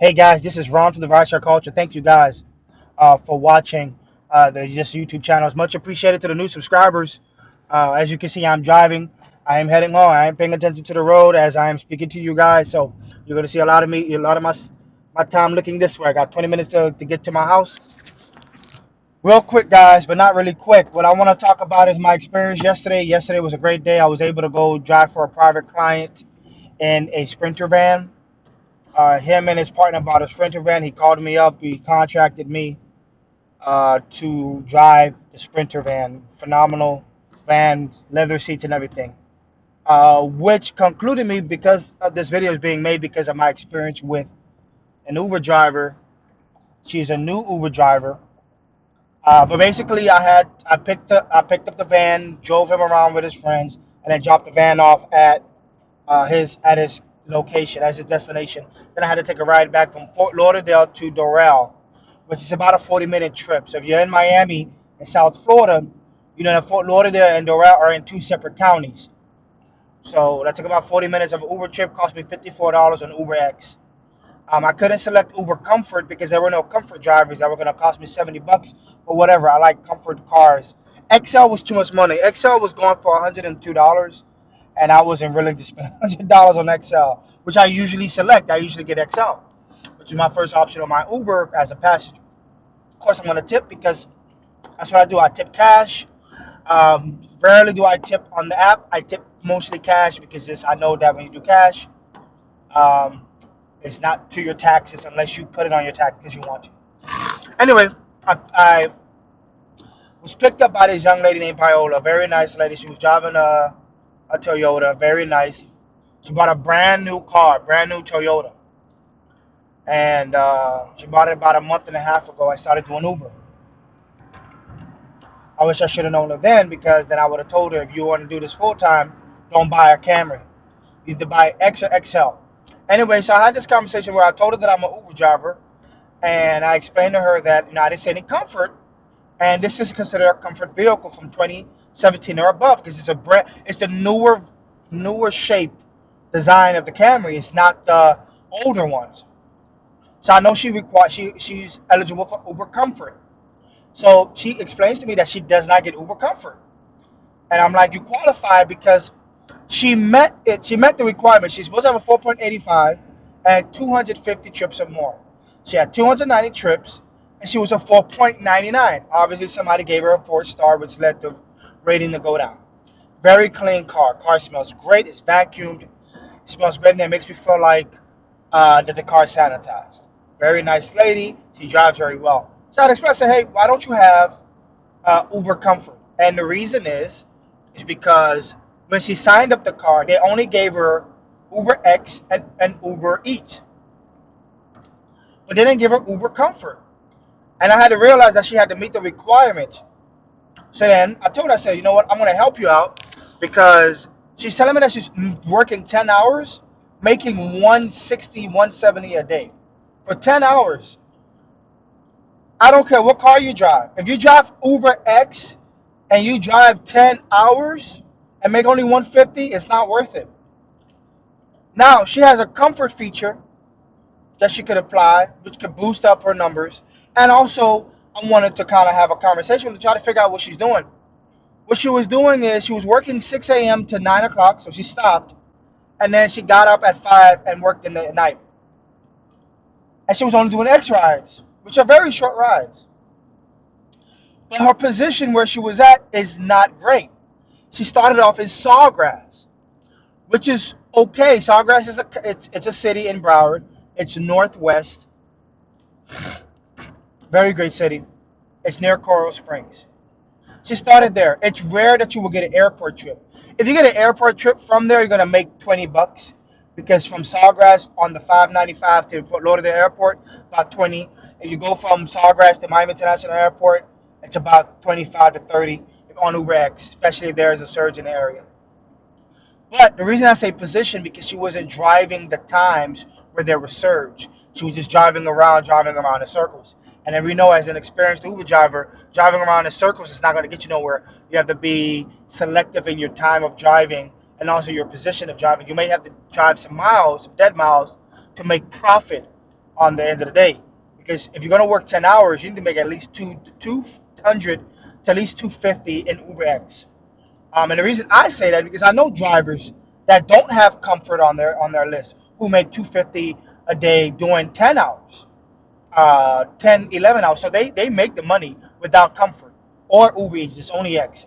Hey guys, this is Ron from the Rideshare Culture. Thank you guys for watching the Just YouTube channel. It's much appreciated to the new subscribers. As you can see, I'm driving. I am heading home. I am paying attention to the road as I am speaking to you guys. So you're gonna see a lot of me, a lot of my time looking this way. I got 20 minutes to get to my house. Real quick, guys, but not really quick. What I want to talk about is my experience yesterday. Yesterday was a great day. I was able to go drive for a private client in a Sprinter van. Him and his partner bought a Sprinter van. He called me up. He contracted me to drive the Sprinter van. Phenomenal van, leather seats and everything. Which concluded me because of this video is being made because of my experience with an Uber driver. She's a new Uber driver. But basically, I picked up the van, drove him around with his friends, and then dropped the van off at his location, as his destination. Then I had to take a ride back from Fort Lauderdale to Doral, which is about a 40-minute trip. So if you're in Miami in South Florida, you know that Fort Lauderdale and Doral are in two separate counties. So that took about 40 minutes of an Uber trip, cost me $54 on UberX. I couldn't select Uber Comfort because there were no Comfort drivers that were going to cost me $70. But whatever, I like Comfort cars. XL was too much money. XL was going for $102, and I wasn't willing to spend $100 on XL, which I usually select. I usually get XL, which is my first option on my Uber as a passenger. Of course, I'm going to tip because that's what I do. I tip cash. Rarely do I tip on the app. I tip mostly cash because I know that when you do cash, um, it's not to your taxes unless you put it on your tax because you want to. Anyway, I was picked up by this young lady named Paola, a very nice lady. She was driving a Toyota, very nice. She bought a brand new car, brand new Toyota. And she bought it about a month and a half ago. I started doing Uber. I wish I should have known her then because then I would have told her if you want to do this full time, don't buy a Camry. You need to buy X or XL. Anyway, so I had this conversation where I told her that I'm an Uber driver. And I explained to her that I didn't say any comfort, and this is considered a comfort vehicle from 2017 or above because it's the newer shape design of the Camry. It's not the older ones. So I know she's eligible for Uber Comfort. So she explains to me that she does not get Uber Comfort, and I'm like, you qualify because she met it. She met the requirement. She's supposed to have a 4.85 and 250 trips or more. She had 290 trips, and she was a 4.99. Obviously, somebody gave her a 4-star, which led the rating to go down. Very clean car. Car smells great. It's vacuumed. It smells great, and it makes me feel like that the car is sanitized. Very nice lady. She drives very well. So I'd express, hey, why don't you have Uber Comfort? And the reason is because when she signed up the car, they only gave her Uber X and Uber Eats, but they didn't give her Uber Comfort. And I had to realize that she had to meet the requirements. So then I told her, I said, you know what, I'm going to help you out because she's telling me that she's working 10 hours, making 160, 170 a day. For 10 hours, I don't care what car you drive. If you drive Uber X and you drive 10 hours and make only 150, it's not worth it. Now, she has a comfort feature that she could apply, which could boost up her numbers. And also, I wanted to kind of have a conversation to try to figure out what she's doing. What she was doing is she was working 6 a.m. to 9 o'clock, so she stopped. And then she got up at 5 and worked in the night. And she was only doing X rides, which are very short rides. But her position where she was at is not great. She started off in Sawgrass, which is okay. Sawgrass is it's a city in Broward. It's northwest. Very great city. It's near Coral Springs. She started there. It's rare that you will get an airport trip. If you get an airport trip from there, you're gonna make $20 because from Sawgrass on the 595 to Fort Lauderdale Airport, about 20. If you go from Sawgrass to Miami International Airport, it's about 25 to 30 on UberX, especially if there is a surge in the area. But the reason I say position because she wasn't driving the times where there was surge. She was just driving around in circles. And then we know as an experienced Uber driver, driving around in circles is not going to get you nowhere. You have to be selective in your time of driving and also your position of driving. You may have to drive some miles, some dead miles, to make profit on the end of the day. Because if you're gonna work 10 hours, you need to make at least 200 to at least 250 in UberX. And the reason I say that because I know drivers that don't have comfort on their list who make 250 a day doing 10 hours, 10, 11 hours. So they make the money without comfort or Uber Eats. It's only X.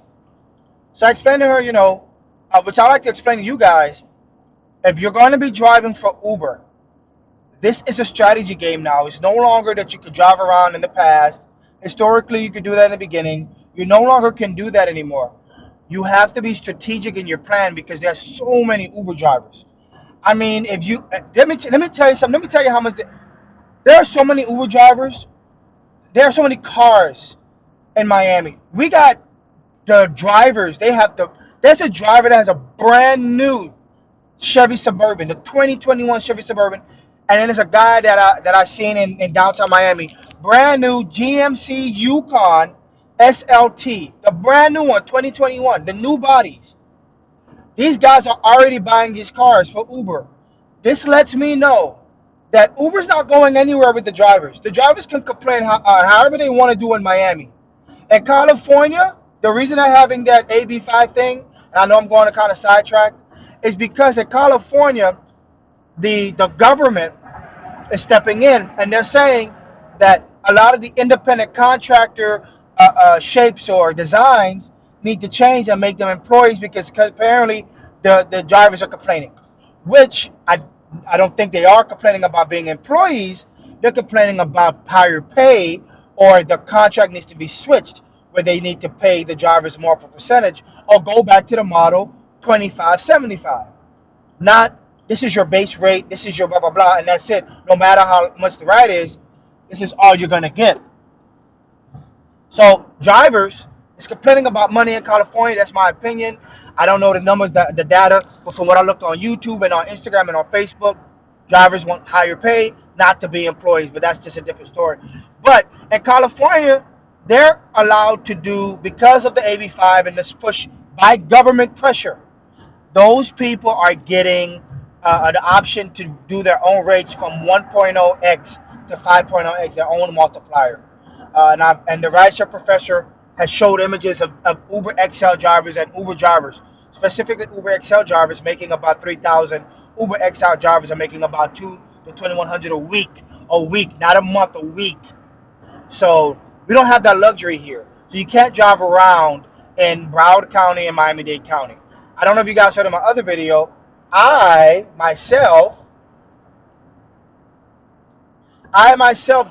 So I explained to her, which I like to explain to you guys, if you're going to be driving for Uber, this is a strategy game now. It's no longer that you could drive around in the past. Historically, you could do that in the beginning. You no longer can do that anymore. You have to be strategic in your plan because there's so many Uber drivers. I mean, if you let me tell you something. Let me tell you how much there are so many Uber drivers. There are so many cars in Miami. We got the drivers. There's a driver that has a brand new Chevy Suburban, the 2021 Chevy Suburban, and then there's a guy that I seen in downtown Miami, brand new GMC Yukon SLT, the brand new one, 2021, the new bodies. These guys are already buying these cars for Uber. This lets me know that Uber's not going anywhere with the drivers. The drivers can complain however they want to do in Miami. In California, the reason I'm having that AB5 thing, and I know I'm going to kind of sidetrack, is because in California, the government is stepping in and they're saying that a lot of the independent contractor shapes or designs need to change and make them employees because apparently the drivers are complaining, which I don't think they are complaining about being employees. They're complaining about higher pay or the contract needs to be switched where they need to pay the drivers more for percentage or go back to the model 25/75. Not this is your base rate, this is your blah blah blah, and that's it. No matter how much the ride is, this is all you're gonna get. So drivers is complaining about money in California. That's my opinion. I don't know the numbers, the data, but from what I looked on YouTube and on Instagram and on Facebook, drivers want higher pay, not to be employees. But that's just a different story. But in California, they're allowed to do because of the AB5 and this push by government pressure. Those people are getting the option to do their own rates from 1.0x to 5.0x, their own multiplier. And the rideshare professor has showed images of Uber XL drivers and Uber drivers, specifically Uber XL drivers making about 3,000. Uber XL drivers are making about 2 to 2,100 a week, not a month, a week. So we don't have that luxury here. So you can't drive around in Broward County and Miami-Dade County. I don't know if you guys heard of my other video. I myself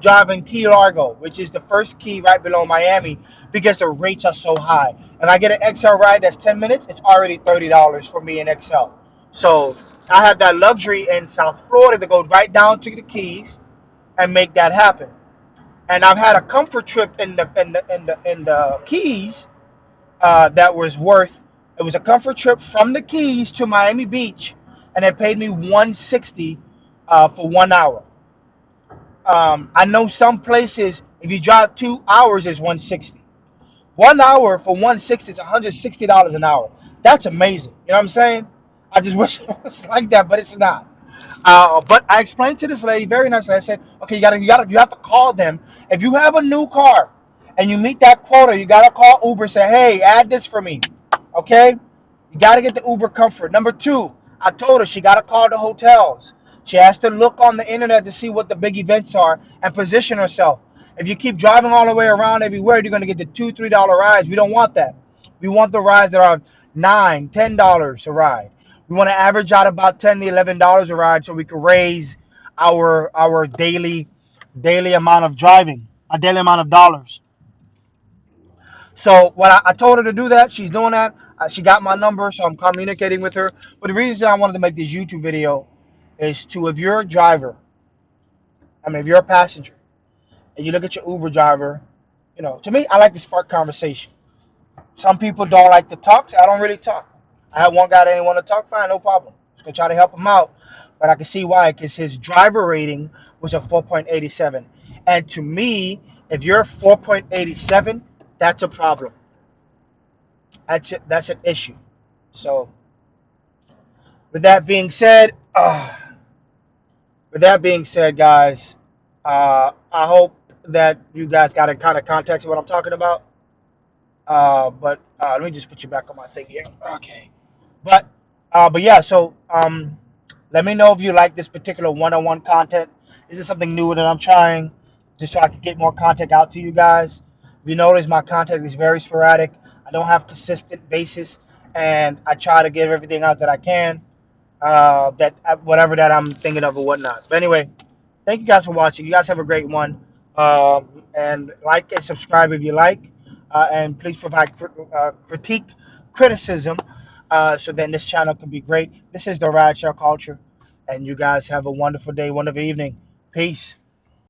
drive in Key Largo, which is the first key right below Miami, because the rates are so high. If I get an XL ride that's 10 minutes, it's already $30 for me in XL. So I have that luxury in South Florida to go right down to the Keys and make that happen. And I've had a comfort trip in the Keys that was worth. It was a comfort trip from the Keys to Miami Beach, and it paid me $160 for 1 hour. I know some places if you drive 2 hours is $160. 1 hour for $160 is $160 an hour. That's amazing. You know what I'm saying? I just wish it was like that, but it's not. But I explained to this lady very nicely. I said, okay, you have to call them. If you have a new car and you meet that quota, you gotta call Uber. Say, hey, add this for me. Okay? You gotta get the Uber Comfort. Number two, I told her she gotta call the hotels. She has to look on the internet to see what the big events are and position herself. If you keep driving all the way around everywhere, you're gonna get the $2, $3 rides. We don't want that. We want the rides that are $9, $10 a ride. We want to average out about $10 to $11 a ride so we can raise our daily amount of driving, a daily amount of dollars. So when I told her to do that, she's doing that. She got my number, so I'm communicating with her. But the reason I wanted to make this YouTube video is to, if you're a driver, if you're a passenger, and you look at your Uber driver, to me, I like to spark conversation. Some people don't like to talk, so I don't really talk. I had one guy that didn't want to talk, fine, no problem. Just gonna try to help him out. But I can see why, because his driver rating was a 4.87. And to me, if you're 4.87, that's a problem. That's an issue. So, with that being said, guys, I hope that you guys got a kind of context of what I'm talking about. But let me just put you back on my thing here. Okay. But but yeah, so let me know if you like this particular one-on-one content. This is something new that I'm trying, just so I can get more content out to you guys. If you notice, my content is very sporadic. I don't have consistent basis, and I try to give everything out that I can, that whatever that I'm thinking of or whatnot. But anyway, thank you guys for watching. You guys have a great one, and like and subscribe if you like, and please provide critique, criticism, so then this channel can be great. This is the Rad Share Culture, and you guys have a wonderful day, wonderful evening. Peace.